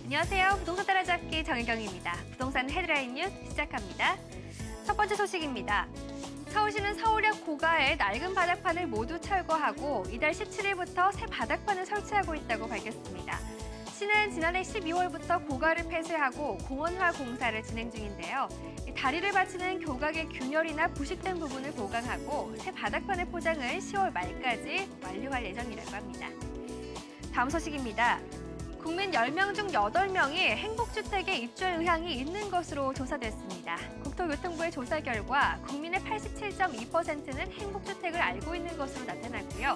안녕하세요. 부동산 따라잡기 정혜경입니다. 부동산 헤드라인 뉴스 시작합니다. 첫 번째 소식입니다. 서울시는 서울역 고가의 낡은 바닥판을 모두 철거하고 이달 17일부터 새 바닥판을 설치하고 있다고 밝혔습니다. 시는 지난해 12월부터 고가를 폐쇄하고 공원화 공사를 진행 중인데요. 다리를 받치는 교각의 균열이나 부식된 부분을 보강하고 새 바닥판의 포장을 10월 말까지 완료할 예정이라고 합니다. 다음 소식입니다. 국민 10명 중 8명이 행복주택에 입주할 의향이 있는 것으로 조사됐습니다. 국토교통부의 조사 결과 국민의 87.2%는 행복주택을 알고 있는 것으로 나타났고요.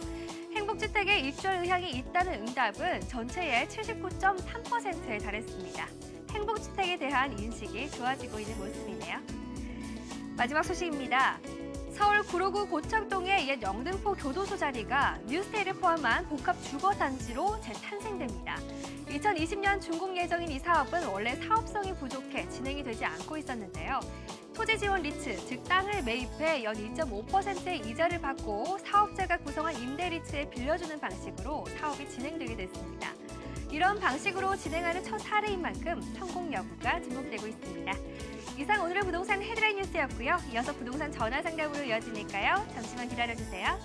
행복주택에 입주할 의향이 있다는 응답은 전체의 79.3%에 달했습니다. 행복주택에 대한 인식이 좋아지고 있는 모습이네요. 마지막 소식입니다. 서울 구로구 고척동의 옛 영등포 교도소 자리가 뉴스테이를 포함한 복합 주거단지로 재탄생됩니다. 2020년 준공 예정인 이 사업은 원래 사업성이 부족해 진행이 되지 않고 있었는데요. 토지 지원 리츠, 즉 땅을 매입해 연 2.5%의 이자를 받고 사업자가 구성한 임대 리츠에 빌려주는 방식으로 사업이 진행되게 됐습니다. 이런 방식으로 진행하는 첫 사례인 만큼 성공 여부가 주목되고 있습니다. 이상 오늘의 부동산 헤드라인 뉴스였고요. 이어서 부동산 전화 상담으로 이어지니까요. 잠시만 기다려주세요.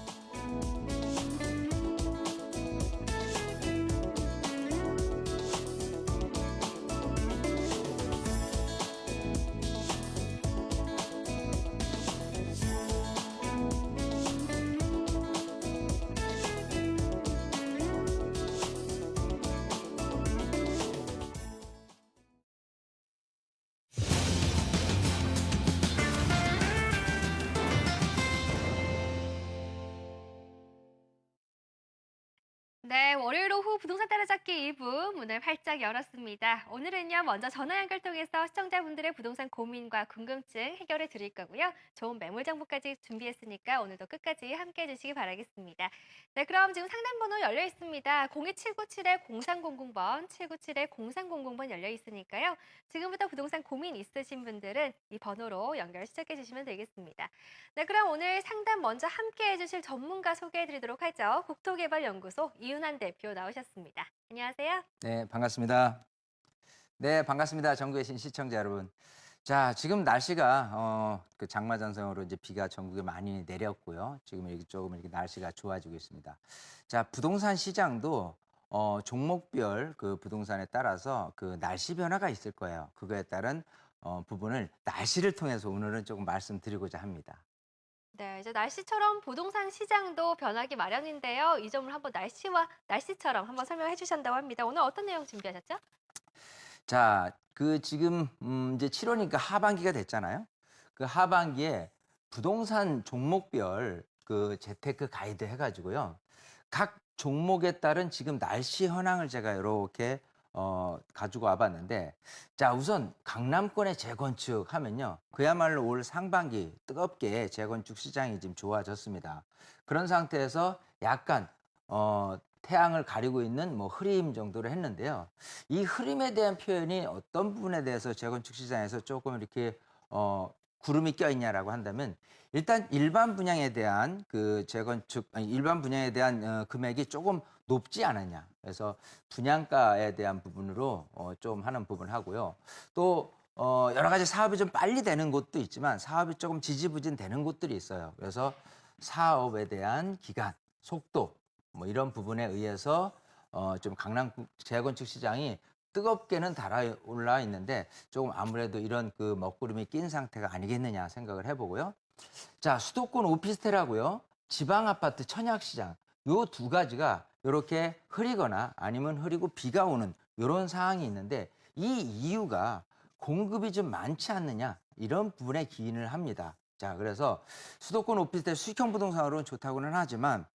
네, 월요일 오후 부동산 따라잡기 2부 문을 활짝 열었습니다. 오늘은요, 먼저 전화 연결 통해서 시청자분들의 부동산 고민과 궁금증 해결해 드릴 거고요. 좋은 매물 정보까지 준비했으니까 오늘도 끝까지 함께 해주시기 바라겠습니다. 네, 그럼 지금 상담번호 열려 있습니다. 02797-0300번, 797-0300번 열려 있으니까요. 지금부터 부동산 고민 있으신 분들은 이 번호로 연결 시작해 주시면 되겠습니다. 네, 그럼 오늘 상담 먼저 함께 해주실 전문가 소개해 드리도록 하죠. 국토개발연구소 이윤환 대표 나오셨습니다. 안녕하세요. 네, 반갑습니다. 네, 반갑습니다. 전국에 계신 시청자 여러분. 자, 지금 날씨가 그 장마 전선으로 이제 비가 전국에 많이 내렸고요. 지금 이렇게 조금 이렇게 날씨가 좋아지고 있습니다. 자, 부동산 시장도 종목별 그 부동산에 따라서 그 날씨 변화가 있을 거예요. 그거에 따른 부분을 날씨를 통해서 오늘은 조금 말씀드리고자 합니다. 네, 이제 날씨처럼 부동산 시장도 변하기 마련인데요. 이 점을 한번 날씨처럼 한번 설명해 주신다고 합니다. 오늘 어떤 내용 준비하셨죠? 자, 그 지금 이제 7월이니까 하반기가 됐잖아요. 그 하반기에 부동산 종목별 그 재테크 가이드 해가지고요. 각 종목에 따른 지금 날씨 현황을 제가 이렇게 가지고 와봤는데, 자, 우선 강남권의 재건축 하면요. 그야말로 올 상반기 뜨겁게 재건축 시장이 지금 좋아졌습니다. 그런 상태에서 약간 태양을 가리고 있는 뭐 흐림 정도를 했는데요. 이 흐림에 대한 표현이 어떤 부분에 대해서 재건축 시장에서 조금 이렇게 구름이 껴있냐라고 한다면, 일단 일반 분양에 대한 그 재건축, 아니, 일반 분양에 대한 금액이 조금 높지 않았냐. 그래서 분양가에 대한 부분으로 좀 하는 부분 하고요. 또 여러 가지 사업이 좀 빨리 되는 곳도 있지만 사업이 조금 지지부진 되는 곳들이 있어요. 그래서 사업에 대한 기간, 속도 뭐 이런 부분에 의해서 좀 강남 재건축 시장이 뜨겁게는 달아올라 있는데 조금 아무래도 이런 그 먹구름이 낀 상태가 아니겠느냐 생각을 해보고요. 자, 수도권 오피스텔하고요, 지방 아파트 청약시장 요 두 가지가 이렇게 흐리거나 아니면 흐리고 비가 오는 이런 상황이 있는데 이 이유가 공급이 좀 많지 않느냐 이런 부분에 기인을 합니다. 자, 그래서 수도권 오피스텔 수익형 부동산으로는 좋다고는 하지만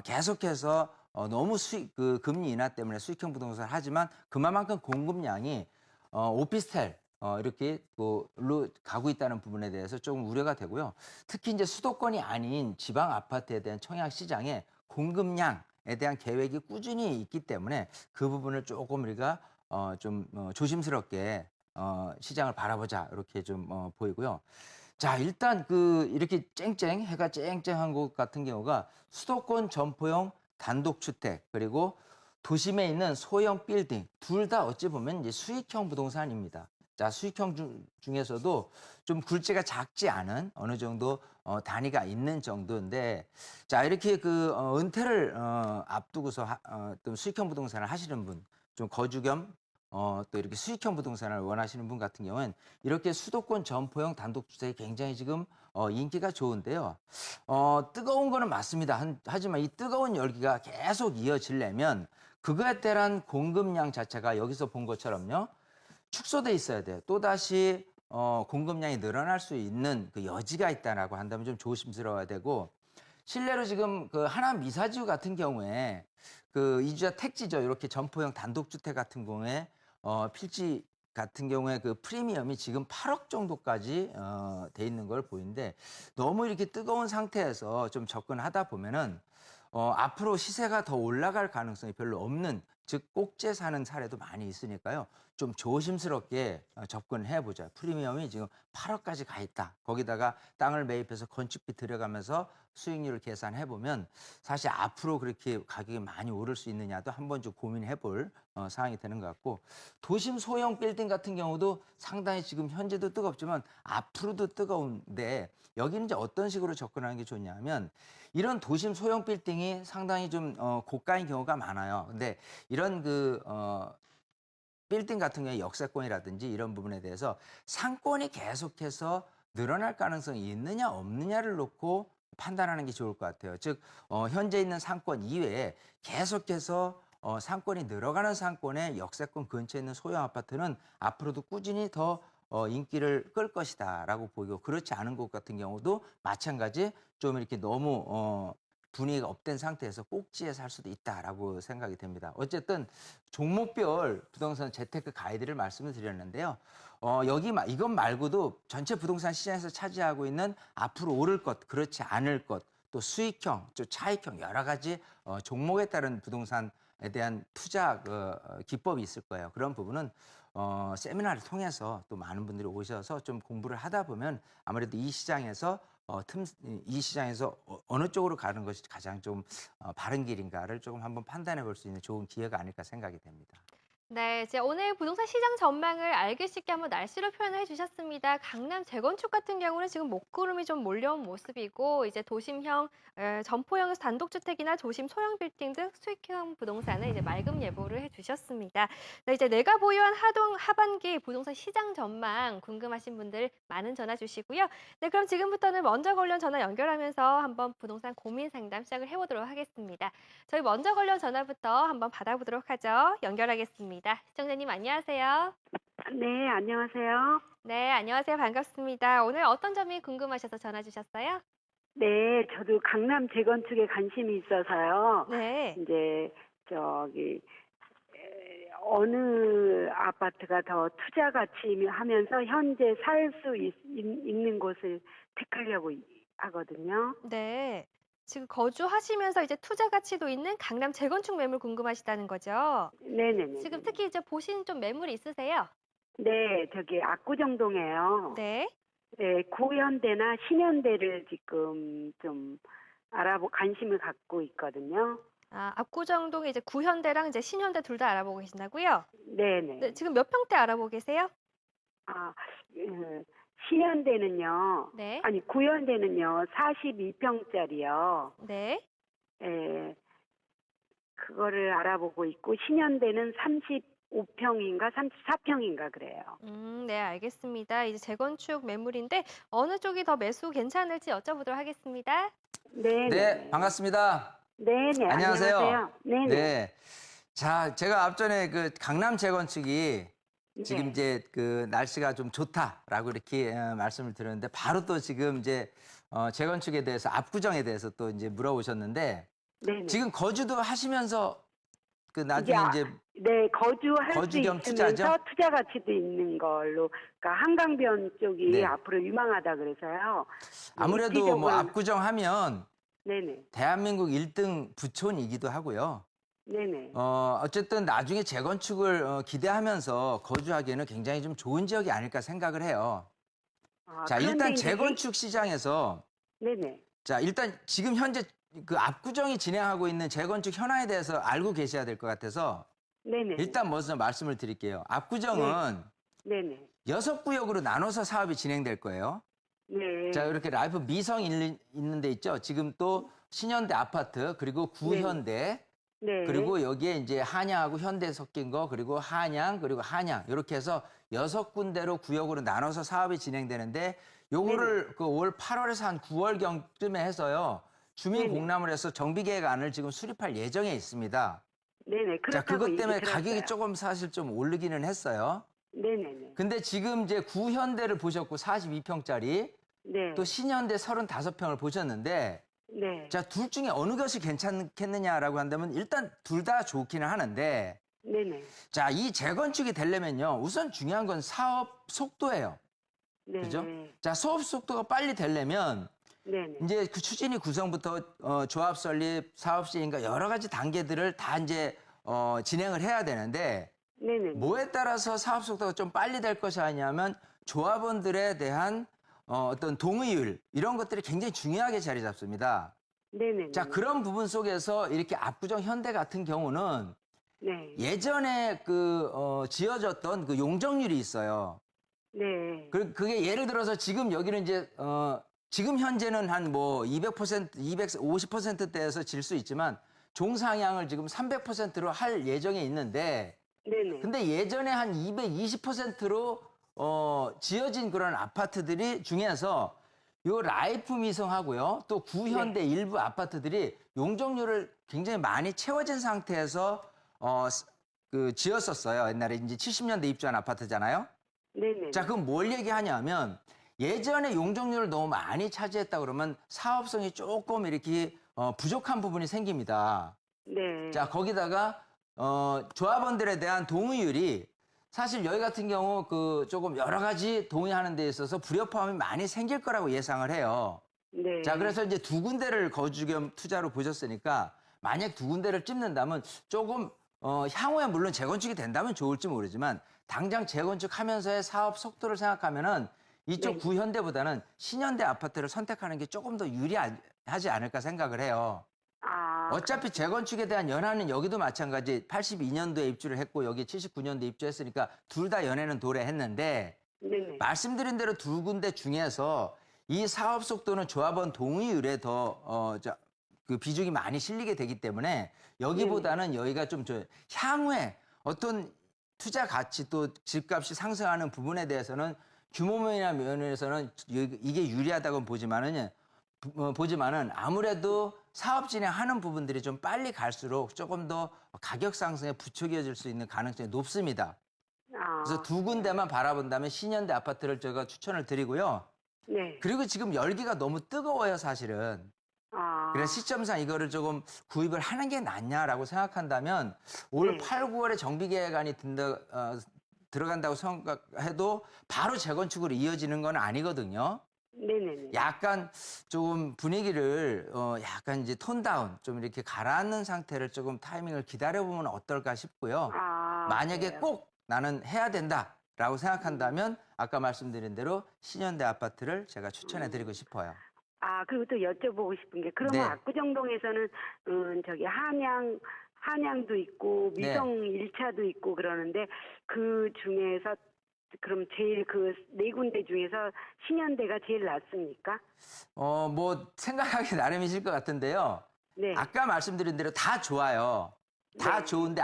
계속해서 너무 그 금리 인하 때문에 수익형 부동산을 하지만 그만큼 공급량이 오피스텔 이렇게 로 가고 있다는 부분에 대해서 조금 우려가 되고요. 특히 이제 수도권이 아닌 지방 아파트에 대한 청약 시장에 공급량에 대한 계획이 꾸준히 있기 때문에 그 부분을 조금 우리가 좀 조심스럽게 시장을 바라보자 이렇게 좀 보이고요. 자, 일단 이렇게 해가 쨍쨍한 곳 같은 경우가 수도권 점포형 단독주택, 그리고 도심에 있는 소형 빌딩 둘 다 어찌 보면 이제 수익형 부동산입니다. 자, 수익형 중에서도 좀 굴지가 작지 않은 어느 정도 단위가 있는 정도인데, 자, 이렇게 은퇴를 앞두고서 또 수익형 부동산을 하시는 분, 좀 거주 겸 또 이렇게 수익형 부동산을 원하시는 분 같은 경우는 이렇게 수도권 점포형 단독주택이 굉장히 지금 인기가 좋은데요. 뜨거운 거는 맞습니다. 하지만 이 뜨거운 열기가 계속 이어지려면 그거에 따른 공급량 자체가 여기서 본 것처럼요. 축소돼 있어야 돼요. 또다시 공급량이 늘어날 수 있는 그 여지가 있다라고 한다면 좀 조심스러워야 되고, 실례로 지금 그 하남 미사지구 같은 경우에 그 이주자 택지죠. 이렇게 점포형 단독주택 같은 경우에 필지 같은 경우에 그 프리미엄이 지금 8억 정도까지 돼 있는 걸 보이는데, 너무 이렇게 뜨거운 상태에서 좀 접근하다 보면은 앞으로 시세가 더 올라갈 가능성이 별로 없는, 즉 꼭지에 사는 사례도 많이 있으니까요. 좀 조심스럽게 접근해 보자. 프리미엄이 지금 8억까지 가 있다. 거기다가 땅을 매입해서 건축비 들여가면서 수익률을 계산해 보면 사실 앞으로 그렇게 가격이 많이 오를 수 있느냐도 한번 좀 고민해 볼 사항이 되는 것 같고, 도심 소형 빌딩 같은 경우도 상당히 지금 현재도 뜨겁지만 앞으로도 뜨거운데, 여기는 이제 어떤 식으로 접근하는 게 좋냐면, 이런 도심 소형 빌딩이 상당히 좀 고가인 경우가 많아요. 근데 이런 빌딩 같은 경우에 역세권이라든지 이런 부분에 대해서 상권이 계속해서 늘어날 가능성이 있느냐 없느냐를 놓고 판단하는 게 좋을 것 같아요. 즉 현재 있는 상권 이외에 계속해서 상권이 늘어가는 상권의 역세권 근처에 있는 소형 아파트는 앞으로도 꾸준히 더 인기를 끌 것이다라고 보이고, 그렇지 않은 곳 같은 경우도 마찬가지 좀 이렇게 너무 분위기가 업된 상태에서 꼭지에 살 수도 있다라고 생각이 됩니다. 어쨌든 종목별 부동산 재테크 가이드를 말씀을 드렸는데요. 이것 말고도 전체 부동산 시장에서 차지하고 있는 앞으로 오를 것, 그렇지 않을 것, 또 수익형, 또 차익형 여러 가지 종목에 따른 부동산에 대한 투자 기법이 있을 거예요. 그런 부분은 세미나를 통해서 또 많은 분들이 오셔서 좀 공부를 하다 보면 아무래도 이 시장에서 이 시장에서 어느 쪽으로 가는 것이 가장 좀 바른 길인가를 조금 한번 판단해 볼 수 있는 좋은 기회가 아닐까 생각이 됩니다. 네, 이제 오늘 부동산 시장 전망을 알기 쉽게 한번 날씨로 표현을 해주셨습니다. 강남 재건축 같은 경우는 지금 먹구름이 좀 몰려온 모습이고, 이제 도심형, 점포형 단독주택이나 도심 소형 빌딩 등 수익형 부동산은 이제 맑음 예보를 해주셨습니다. 네, 이제 내가 보유한 하반기 부동산 시장 전망 궁금하신 분들 많은 전화 주시고요. 네, 그럼 지금부터는 먼저 관련 전화 연결하면서 한번 부동산 고민 상담 시작을 해보도록 하겠습니다. 저희 먼저 관련 전화부터 한번 받아보도록 하죠. 연결하겠습니다. 시청자님 안녕하세요. 네, 안녕하세요. 네, 안녕하세요. 반갑습니다. 오늘 어떤 점이 궁금하셔서 전화 주셨어요? 네, 저도 강남 재건축에 관심이 있어서요. 네. 이제 어느 아파트가 더 투자 가치 하면서 현재 살 수 있는 곳을 택하려고 하거든요. 네. 지금 거주하시면서 이제 투자 가치도 있는 강남 재건축 매물 궁금하시다는 거죠? 네네네. 지금 특히 이제 보신 좀 매물이 있으세요? 네, 저기 압구정동에요. 네. 네, 구현대나 신현대를 지금 좀 관심을 갖고 있거든요. 아, 압구정동에 이제 구현대랑 이제 신현대 둘 다 알아보고 계신다고요? 네네. 네, 지금 몇 평대 알아보고 계세요? 아, 신현대는요. 네. 아니, 구현대는요. 42평짜리요. 네. 예, 그거를 알아보고 있고, 신현대는 35평인가 34평인가 그래요. 네, 알겠습니다. 이제 재건축 매물인데 어느 쪽이 더 매수 괜찮을지 여쭤보도록 하겠습니다. 네네. 네, 반갑습니다. 네네. 안녕하세요. 네네. 네. 자, 제가 앞전에 그 강남 재건축이 지금 네. 이제 그 날씨가 좀 좋다라고 이렇게 말씀을 드렸는데, 바로 또 지금 이제 재건축에 대해서, 압구정에 대해서 또 이제 물어보셨는데, 네네. 지금 거주도 하시면서 그 나중에 이제 네, 거주할 거주 수 겸 있으면서 투자죠? 투자 가치도 있는 걸로, 그러니까 한강변 쪽이 네. 앞으로 유망하다 그래서요. 아무래도 뭐 입지적으로- 압구정 하면 네네. 대한민국 1등 부촌이기도 하고요. 네네. 어쨌든 나중에 재건축을 기대하면서 거주하기에는 굉장히 좀 좋은 지역이 아닐까 생각을 해요. 아, 자, 그런데 일단 이제 재건축 시장에서, 네네. 자, 일단 지금 현재 그 압구정이 진행하고 있는 재건축 현황에 대해서 알고 계셔야 될 것 같아서 네네. 일단 먼저 말씀을 드릴게요. 압구정은 네네. 6구역으로 나눠서 사업이 진행될 거예요. 네. 자, 이렇게 라이프 미성 있는 데 있죠. 지금 또 신현대 아파트, 그리고 구현대, 네. 그리고 여기에 이제 한양하고 현대 섞인 거, 그리고 한양, 그리고 한양. 이렇게 해서 6군데로 구역으로 나눠서 사업이 진행되는데 요거를 그 올 8월에서 한 9월경쯤에 해서요. 주민 네네. 공람을 해서 정비계획안을 지금 수립할 예정에 있습니다. 네네. 자, 그렇다고 그것 때문에 얘기 가격이 들었어요. 조금 사실 좀 오르기는 했어요. 네네네. 근데 지금 이제 구현대를 보셨고 42평짜리, 네. 또 신현대 35평을 보셨는데 네. 자, 둘 중에 어느 것이 괜찮겠느냐라고 한다면 일단 둘 다 좋기는 하는데 네네. 자, 이 재건축이 되려면요. 우선 중요한 건 사업 속도예요. 네. 그죠? 자, 사업 속도가 빨리 되려면 네네. 이제 그 추진위 구성부터 조합 설립, 사업 시행과 여러 가지 단계들을 다 이제 진행을 해야 되는데 네네. 뭐에 따라서 사업 속도가 좀 빨리 될 것이 아니냐면 조합원들에 대한 어떤 동의율 이런 것들이 굉장히 중요하게 자리 잡습니다. 네네. 자, 그런 부분 속에서 이렇게 압구정 현대 같은 경우는 네. 예전에 지어졌던 그 용적률이 있어요. 네. 그게 예를 들어서 지금 여기는 이제 지금 현재는 한 뭐 200%, 250%대에서 질 수 있지만 종상향을 지금 300%로 할 예정에 있는데 네네. 근데 예전에 한 220%로 지어진 그런 아파트들이 중에서 요 라이프 미성하고요. 또 구현대 일부 아파트들이 용적률을 굉장히 많이 채워진 상태에서 지었었어요. 옛날에 이제 70년대 입주한 아파트잖아요. 네네. 자, 그럼 뭘 얘기하냐면 예전에 용적률을 너무 많이 차지했다 그러면 사업성이 조금 이렇게 부족한 부분이 생깁니다. 네. 자, 거기다가 조합원들에 대한 동의율이 사실 여기 같은 경우 그 조금 여러 가지 동의하는 데 있어서 불협화음이 많이 생길 거라고 예상을 해요. 네. 자, 그래서 이제 2군데를 거주 겸 투자로 보셨으니까 만약 2군데를 찝는다면 조금 향후에 물론 재건축이 된다면 좋을지 모르지만 당장 재건축하면서의 사업 속도를 생각하면은 이쪽 네. 구현대보다는 신현대 아파트를 선택하는 게 조금 더 유리하지 않을까 생각을 해요. 아. 어차피 재건축에 대한 연한은 여기도 마찬가지 82년도에 입주를 했고 여기 79년도에 입주했으니까 둘 다 연애는 도래했는데 네네. 말씀드린 대로 2군데 중에서 이 사업 속도는 조합원 동의율에 더 그 비중이 많이 실리게 되기 때문에 여기보다는 여기가 좀 향후에 어떤 투자 가치 또 집값이 상승하는 부분에 대해서는 규모면이나 면에서는 이게 유리하다고 보지만은 아무래도 사업 진행하는 부분들이 좀 빨리 갈수록 조금 더 가격 상승에 부추겨질 수 있는 가능성이 높습니다. 아. 그래서 2군데만 바라본다면 신현대 아파트를 제가 추천을 드리고요. 네. 그리고 지금 열기가 너무 뜨거워요, 사실은. 아. 그래서 시점상 이거를 조금 구입을 하는 게 낫냐라고 생각한다면 올 네. 8, 9월에 정비계획안이 들어간다고 생각해도 바로 재건축으로 이어지는 건 아니거든요. 네네네. 약간 좀 분위기를 약간 이제 톤다운 좀 이렇게 가라앉는 상태를 조금 타이밍을 기다려보면 어떨까 싶고요. 아. 만약에 그래요? 꼭 나는 해야 된다라고 생각한다면 아까 말씀드린 대로 신현대 아파트를 제가 추천해드리고 싶어요. 아, 그리고 또 여쭤보고 싶은 게, 그러면 네. 압구정동에서는, 저기, 한양도 있고, 미성 1차도 있고 그러는데, 그 중에서, 그럼 제일 그 네 군데 중에서 신현대가 제일 낫습니까? 뭐 생각하기 나름이실 것 같은데요. 네. 아까 말씀드린 대로 다 좋아요. 다 네. 좋은데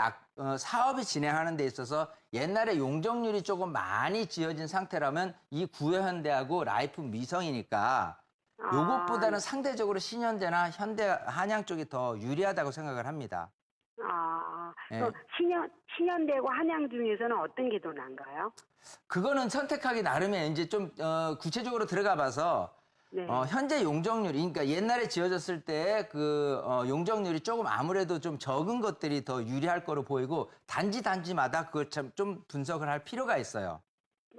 사업이 진행하는 데 있어서 옛날에 용적률이 조금 많이 지어진 상태라면 이 구현대하고 라이프 미성이니까 요것보다는 상대적으로 신현대나 현대 한양 쪽이 더 유리하다고 생각을 합니다. 아, 네. 그럼 신현대고 한양 중에서는 어떤 게 더 나은가요? 그거는 선택하기 나름에 이제 좀 구체적으로 들어가 봐서 네. 현재 용적률이 그러니까 옛날에 지어졌을 때 그 용적률이 조금 아무래도 좀 적은 것들이 더 유리할 거로 보이고 단지마다 그걸 참 좀 분석을 할 필요가 있어요.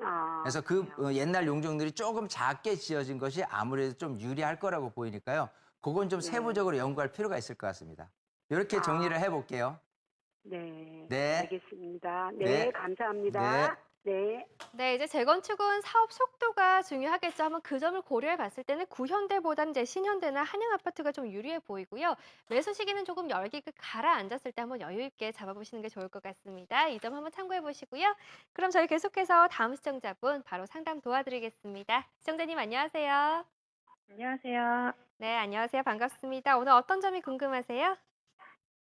아, 그래서 그 그래요? 옛날 용적률이 조금 작게 지어진 것이 아무래도 좀 유리할 거라고 보이니까요. 그건 좀 네. 세부적으로 연구할 필요가 있을 것 같습니다. 이렇게 정리를 해볼게요. 네. 네. 알겠습니다. 네. 네, 감사합니다. 네. 네. 네, 이제 재건축은 사업 속도가 중요하겠죠. 한번 그 점을 고려해 봤을 때는 구현대보다는 이제 신현대나 한양 아파트가 좀 유리해 보이고요. 매수 시기는 조금 열기가 가라앉았을 때 한번 여유 있게 잡아보시는 게 좋을 것 같습니다. 이 점 한번 참고해 보시고요. 그럼 저희 계속해서 다음 시청자분 바로 상담 도와드리겠습니다. 시청자님 안녕하세요. 안녕하세요. 네, 안녕하세요. 반갑습니다. 오늘 어떤 점이 궁금하세요?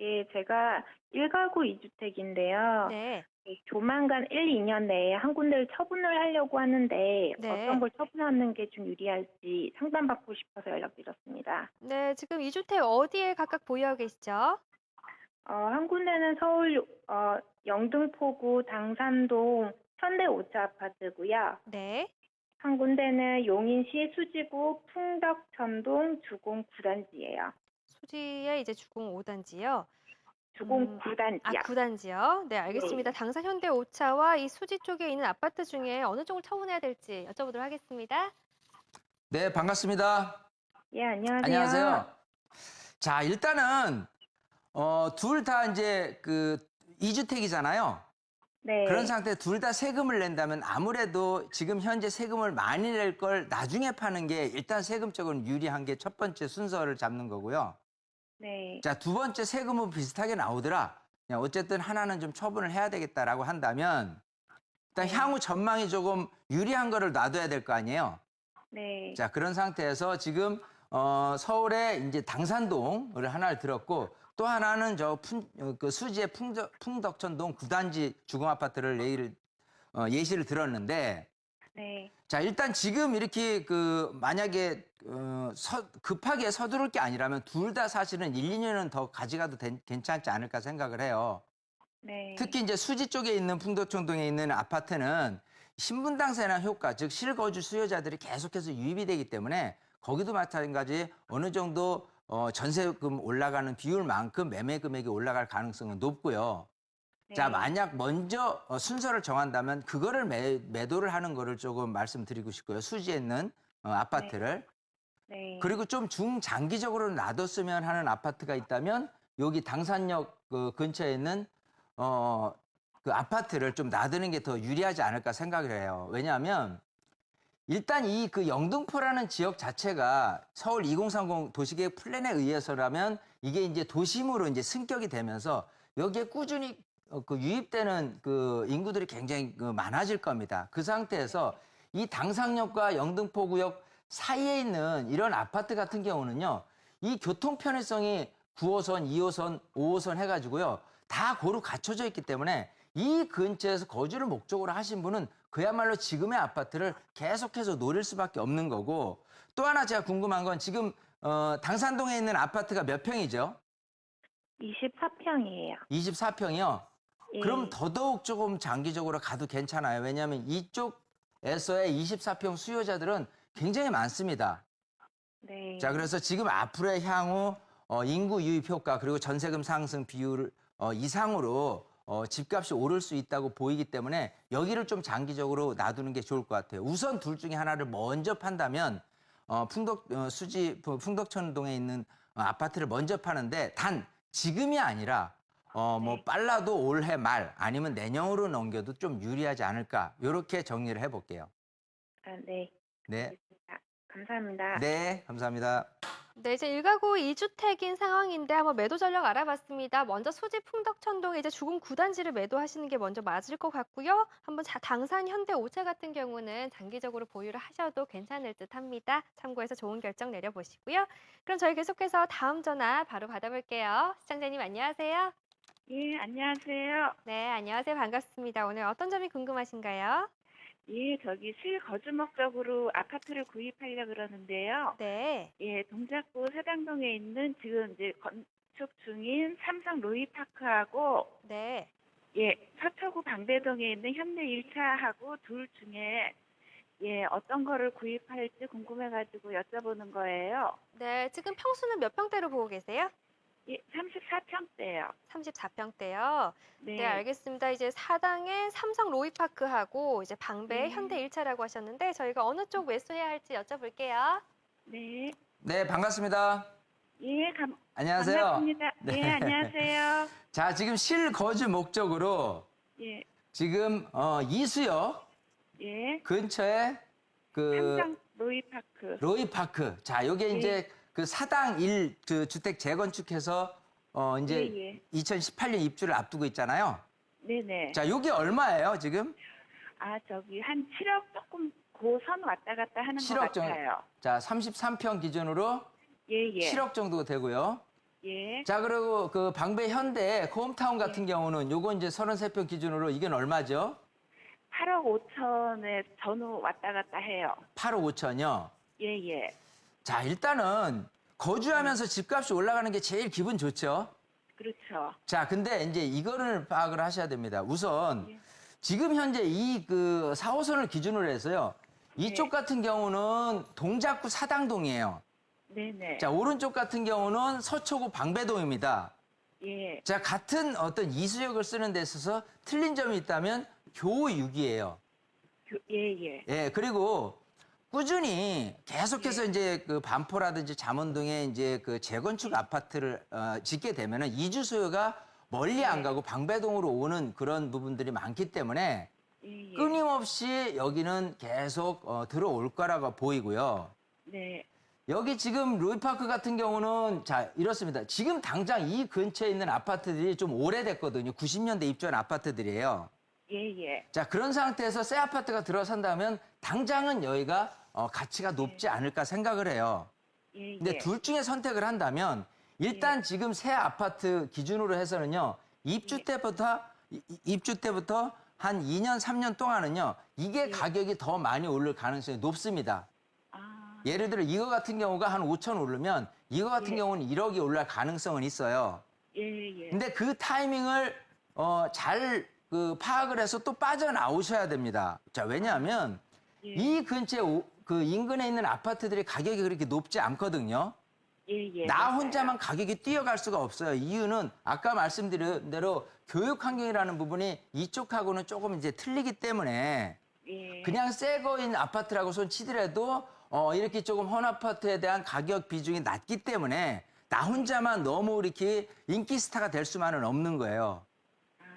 예, 제가 1가구 2주택인데요. 네. 조만간 1, 2년 내에 한 군데를 처분을 하려고 하는데 네. 어떤 걸 처분하는 게 좀 유리할지 상담받고 싶어서 연락드렸습니다. 네, 지금 이주택 어디에 각각 보유하고 계시죠? 한 군데는 서울 영등포구 당산동 현대 5차 아파트고요. 네. 한 군데는 용인시 수지구 풍덕천동 주공 9단지예요. 수지의 이제 주공 5단지요. 주공 아, 9단지요. 9단지요? 네, 알겠습니다. 당산 현대 5차와 이 수지 쪽에 있는 아파트 중에 어느 쪽을 처분해야 될지 여쭤보도록 하겠습니다. 네, 반갑습니다. 예, 안녕하세요. 안녕하세요. 자, 일단은 둘 다 이제 그 2주택이잖아요. 네. 그런 상태에 둘 다 세금을 낸다면 아무래도 지금 현재 세금을 많이 낼 걸 나중에 파는 게 일단 세금적으로 유리한 게 첫 번째 순서를 잡는 거고요. 네. 자, 두 번째 세금은 비슷하게 나오더라. 그냥 어쨌든 하나는 좀 처분을 해야 되겠다라고 한다면 일단 향후 전망이 조금 유리한 거를 놔둬야 될 거 아니에요. 네. 자, 그런 상태에서 지금 서울에 이제 당산동을 하나를 들었고 또 하나는 그 수지의 풍덕천동 9단지 주공 아파트를 예시를 들었는데 네. 자, 일단 지금 이렇게 그 만약에 급하게 서두를 게 아니라면 둘 다 사실은 1, 2년은 더 가져가도 괜찮지 않을까 생각을 해요. 네. 특히 이제 수지 쪽에 있는 풍덕천동에 있는 아파트는 신분당세나 효과, 즉 실거주 수요자들이 계속해서 유입이 되기 때문에 거기도 마찬가지 어느 정도 전세금 올라가는 비율만큼 매매 금액이 올라갈 가능성은 높고요. 네. 자, 만약 먼저 순서를 정한다면 그거를 매도를 하는 거를 조금 말씀드리고 싶고요. 수지에 있는 아파트를. 네. 그리고 좀 중장기적으로 놔뒀으면 하는 아파트가 있다면 여기 당산역 그 근처에 있는 그 아파트를 좀 놔두는 게 더 유리하지 않을까 생각을 해요. 왜냐하면 일단 이 그 영등포라는 지역 자체가 서울 2030 도시계획 플랜에 의해서라면 이게 이제 도심으로 이제 승격이 되면서 여기에 꾸준히 그 유입되는 그 인구들이 굉장히 많아질 겁니다. 그 상태에서 이 당상역과 영등포구역 사이에 있는 이런 아파트 같은 경우는요, 이 교통 편의성이 9호선, 2호선, 5호선 해가지고요, 다 고루 갖춰져 있기 때문에 이 근처에서 거주를 목적으로 하신 분은 그야말로 지금의 아파트를 계속해서 노릴 수밖에 없는 거고, 또 하나 제가 궁금한 건 지금 당산동에 있는 아파트가 몇 평이죠? 24평이에요. 24평이요? 예. 그럼 더더욱 조금 장기적으로 가도 괜찮아요. 왜냐하면 이쪽에서의 24평 수요자들은 굉장히 많습니다. 네. 자, 그래서 지금 앞으로의 향후 인구 유입 효과 그리고 전세금 상승 비율 이상으로 집값이 오를 수 있다고 보이기 때문에 여기를 좀 장기적으로 놔두는 게 좋을 것 같아요. 우선 둘 중에 하나를 먼저 판다면 풍덕천동에 있는 아파트를 먼저 파는데 단 지금이 아니라 뭐 빨라도 올해 말 아니면 내년으로 넘겨도 좀 유리하지 않을까 이렇게 정리를 해볼게요. 아, 네. 네, 알겠습니다. 감사합니다. 네, 감사합니다. 네, 이제 1가구 2주택인 상황인데 한번 매도 전략 알아봤습니다. 먼저 수지 풍덕천동에 이제 주공 9단지를 매도하시는 게 먼저 맞을 것 같고요. 한번 당산 현대 5차 같은 경우는 장기적으로 보유를 하셔도 괜찮을 듯 합니다. 참고해서 좋은 결정 내려보시고요. 그럼 저희 계속해서 다음 전화 바로 받아볼게요. 시청자님 안녕하세요. 예, 안녕하세요. 네, 안녕하세요. 반갑습니다. 오늘 어떤 점이 궁금하신가요? 예, 저기 실거주 목적으로 아파트를 구입하려고 그러는데요. 네, 예, 동작구 사당동에 있는 지금 이제 건축 중인 삼성 로이파크하고 네. 예, 서초구 방배동에 있는 현대 1차하고 둘 중에 예, 어떤 거를 구입할지 궁금해가지고 여쭤보는 거예요. 네, 지금 평수는 몇 평대로 보고 계세요? 예, 34평대요. 34평대요. 네, 알겠습니다. 이제 사당의 삼성 로이파크하고 이제 방배의 현대 1차라고 하셨는데 저희가 어느 쪽 매수해야 할지 여쭤볼게요. 네. 네, 반갑습니다. 예, 안녕하세요. 반갑습니다. 네. 예, 안녕하세요. 자, 지금 실거주 목적으로 예. 지금 이수역 예. 근처에 그 삼성 로이파크. 로이파크. 자, 요게 예. 이제 그 사당 1 그 주택 재건축해서 이제 예, 예. 2018년 입주를 앞두고 있잖아요. 네네. 자, 요게 얼마예요, 지금? 아, 저기 한 7억 조금 고선 왔다 갔다 하는 것 7억 정도. 같아요. 자, 33평 기준으로 예, 예. 7억 정도 되고요. 예. 자, 그리고 그 방배 현대 홈타운 같은 경우는 요거 이제 33평 기준으로 이건 얼마죠? 8억 5천에 전후 왔다 갔다 해요. 8억 5천이요. 예, 예. 자, 일단은 거주하면서 집값이 올라가는 게 제일 기분 좋죠. 그렇죠. 자, 근데 이제 이거를 파악을 하셔야 됩니다. 우선 지금 현재 이 그 4호선을 기준으로 해서요. 이쪽 네. 같은 경우는 동작구 사당동이에요. 네네. 자, 오른쪽 같은 경우는 서초구 방배동입니다. 예. 자, 같은 어떤 이수역을 쓰는 데 있어서 틀린 점이 있다면 교육이에요. 예, 예. 예, 그리고 꾸준히 계속해서 이제 그 반포라든지 잠원동에 이제 그 재건축 아파트를 짓게 되면은 이주 수요가 멀리 안 가고 방배동으로 오는 그런 부분들이 많기 때문에 예, 예. 끊임없이 여기는 계속 들어올 거라고 보이고요. 네. 여기 지금 로이파크 같은 경우는 자 이렇습니다. 지금 당장 이 근처에 있는 아파트들이 좀 오래됐거든요. 90년대 입주한 아파트들이에요. 예, 예. 자 그런 상태에서 새 아파트가 들어선다면 당장은 여기가 가치가 높지 않을까 생각을 해요. 예, 예. 근데 둘 중에 선택을 한다면 일단 지금 새 아파트 기준으로 해서는요. 입주 때부터 한 2년, 3년 동안은요. 이게 가격이 더 많이 오를 가능성이 높습니다. 아, 예를 들어 이거 같은 경우가 한 5천 오르면 이거 같은 경우는 1억이 올라갈 가능성은 있어요. 예, 예. 근데 그 타이밍을 잘 파악을 해서 또 빠져나오셔야 됩니다. 자, 왜냐하면 예. 이 근처에 그 인근에 있는 아파트들이 가격이 그렇게 높지 않거든요. 예, 예. 나 맞아요. 혼자만 가격이 뛰어갈 수가 없어요. 이유는 아까 말씀드린 대로 교육 환경이라는 부분이 이쪽하고는 조금 이제 틀리기 때문에 예. 그냥 새 거인 아파트라고 손 치더라도 이렇게 조금 헌 아파트에 대한 가격 비중이 낮기 때문에 나 혼자만 너무 이렇게 인기 스타가 될 수만은 없는 거예요.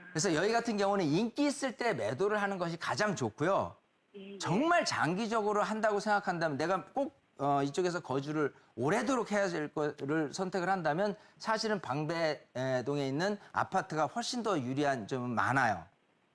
그래서 여기 같은 경우는 인기 있을 때 매도를 하는 것이 가장 좋고요. 예, 예. 정말 장기적으로 한다고 생각한다면 내가 꼭 이쪽에서 거주를 오래도록 해야 될 거를 선택을 한다면 사실은 방배동에 있는 아파트가 훨씬 더 유리한 점은 많아요.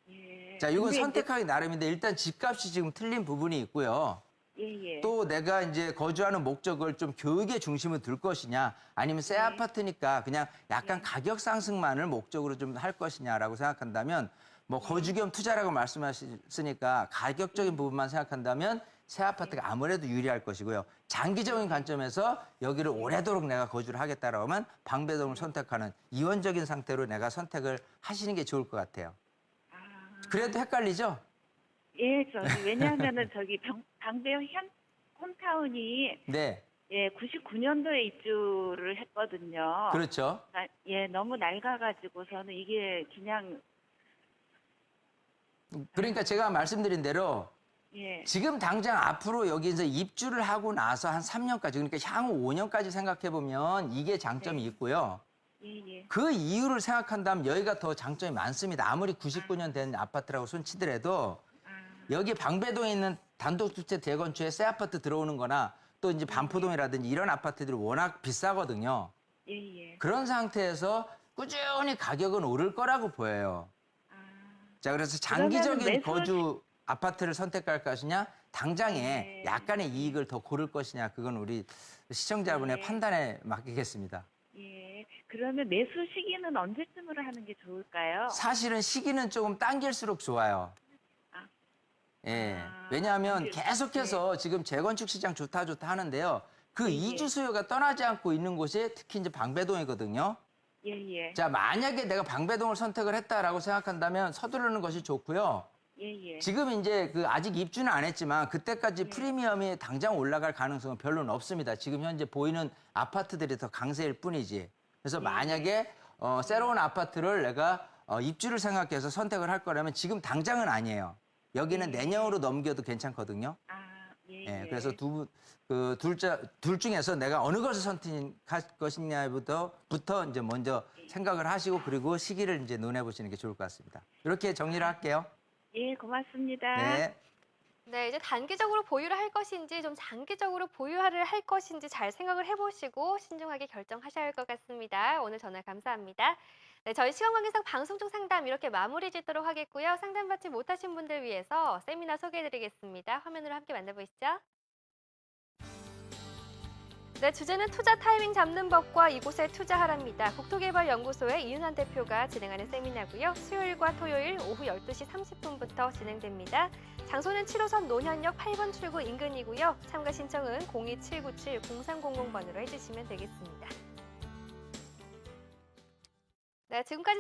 예. 자, 이건 근데 선택하기 나름인데 일단 집값이 지금 틀린 부분이 있고요. 예, 예. 또 내가 이제 거주하는 목적을 좀 교육에 중심을 둘 것이냐 아니면 새 아파트니까 그냥 약간 가격 상승만을 목적으로 좀 할 것이냐라고 생각한다면 뭐 거주 겸 투자라고 말씀하셨으니까 가격적인 부분만 생각한다면 새 아파트가 아무래도 유리할 것이고요. 장기적인 관점에서 여기를 오래도록 내가 거주를 하겠다라고 하면 방배동을 선택하는 이원적인 상태로 내가 선택을 하시는 게 좋을 것 같아요. 아, 그래도 헷갈리죠? 예, 왜냐하면은 저기 방배 홈타운이 네, 예, 99년도에 입주를 했거든요. 그렇죠. 예, 너무 낡아가지고서는 이게 그냥 그러니까 제가 말씀드린 대로 예, 지금 당장 앞으로 여기서 입주를 하고 나서 한 3년까지 그러니까 향후 5년까지 생각해 보면 이게 장점이 있고요. 예, 예. 그 이유를 생각한다면 여기가 더 장점이 많습니다. 아무리 99년 된 아파트라고 손치더라도 여기 방배동에 있는 단독주택 대건축에 새 아파트 들어오는 거나 또 이제 반포동이라든지 이런 아파트들이 워낙 비싸거든요. 예, 예. 그런 상태에서 꾸준히 가격은 오를 거라고 보여요. 자, 그래서 장기적인 그러면은 거주 아파트를 선택할 것이냐, 당장에 네. 약간의 이익을 더 고를 것이냐, 그건 우리 시청자분의 네. 판단에 맡기겠습니다. 예. 그러면 매수 시기는 언제쯤으로 하는 게 좋을까요? 사실은 시기는 조금 당길수록 좋아요. 아. 예. 아, 왜냐하면 당길- 계속해서 지금 재건축 시장 좋다 하는데요. 그 예, 이주 수요가 떠나지 않고 있는 곳이 특히 이제 방배동이거든요. 예, 예. 자, 만약에 내가 방배동을 선택을 했다라고 생각한다면 서두르는 것이 좋고요. 예, 예. 지금 이제 아직 입주는 안 했지만 그때까지 프리미엄이 당장 올라갈 가능성은 별로는 없습니다. 지금 현재 보이는 아파트들이 더 강세일 뿐이지. 그래서 만약에 새로운 아파트를 내가 입주를 생각해서 선택을 할 거라면 지금 당장은 아니에요. 여기는 내년으로 넘겨도 괜찮거든요. 아, 예, 예, 예. 그래서 둘 중에서 내가 어느 것을 선택할 것이냐부터 이제 먼저 생각을 하시고 그리고 시기를 이제 논해 보시는 게 좋을 것 같습니다. 이렇게 정리를 할게요. 예, 고맙습니다. 네. 네, 이제 단기적으로 보유를 할 것인지 좀 장기적으로 보유를 할 것인지 잘 생각을 해보시고 신중하게 결정하셔야 할 것 같습니다. 오늘 전화 감사합니다. 네, 저희 시간관계상 방송 중 상담 이렇게 마무리 짓도록 하겠고요. 상담받지 못하신 분들 위해서 세미나 소개해드리겠습니다. 화면으로 함께 만나보시죠. 네, 주제는 투자 타이밍 잡는 법과 이곳에 투자하랍니다. 국토개발연구소의 이윤환 대표가 진행하는 세미나고요. 수요일과 토요일 오후 12시 30분부터 진행됩니다. 장소는 7호선 논현역 8번 출구 인근이고요. 참가 신청은 02797-0300번으로 해주시면 되겠습니다. 네, 지금까지